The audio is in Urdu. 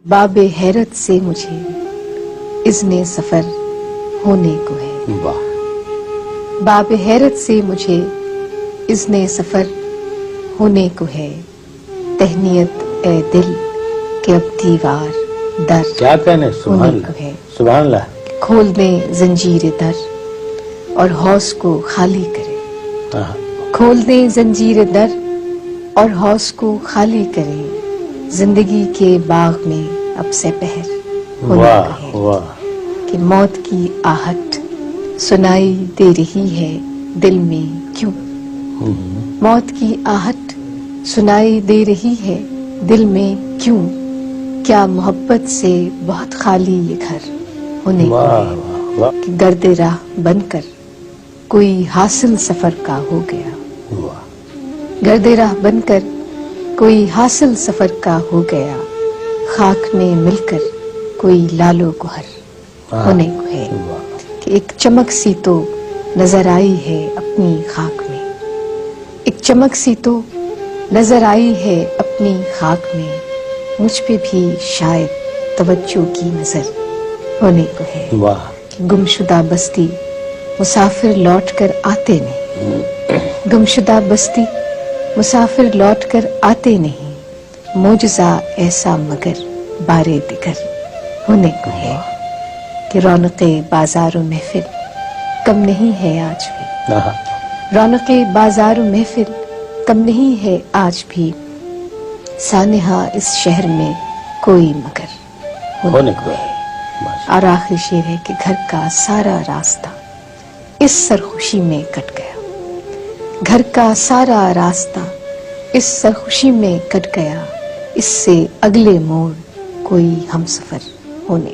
باب حیرت سے مجھے اذن سفر ہونے کو ہے. واہ. باب حیرت سے مجھے اذن سفر ہونے کو ہے. تہنیت اے دل کہ اب دیوار در کیا کہنے. سبحان ہونے کو اللہ. ہے. سبحان اللہ. کھول دیں زنجیر در اور حوض کو خالی کرے. ہاں. کھول دیں زنجیر در اور حوض کو خالی کرے. زندگی کے باغ میں اب سے پہر ہونے کو واہ ہے واہ. کہ موت کی آہٹ سنائی دے رہی ہے دل میں کیوں. موت کی آہٹ سنائی دے رہی ہے دل میں کیوں. کیا محبت سے بہت خالی یہ گھر ہونے کو واہ ہے واہ واہ. کہ گرد راہ بن کر کوئی حاصل سفر کا ہو گیا. واہ. گرد راہ بن کر کوئی حاصل سفر کا ہو گیا. خاک میں مل کر کوئی لالو گوہر ہونے کو ہے کہ ایک چمک سی تو نظر آئی ہے اپنی خاک میں. ایک چمک سی تو نظر آئی ہے اپنی خاک میں. مجھ پہ بھی شاید توجہ کی نظر ہونے کو ہے واہ. کہ گمشدہ بستی مسافر لوٹ کر آتے نہیں. گمشدہ بستی مسافر لوٹ کر آتے نہیں. معجزہ ایسا مگر بارے دگر ہونے کو ہے کہ رونق بازار و محفل کم نہیں ہے آج بھی. رونق بازار و محفل کم نہیں ہے آج بھی. سانحہ اس شہر میں کوئی مگر ہونے کو ہے. اور آخری شعر ہے کہ گھر کا سارا راستہ اس سرخوشی میں کٹ گیا. گھر کا سارا راستہ اس سرخوشی میں کٹ گیا. اس سے اگلے موڑ کوئی ہم سفر ہونے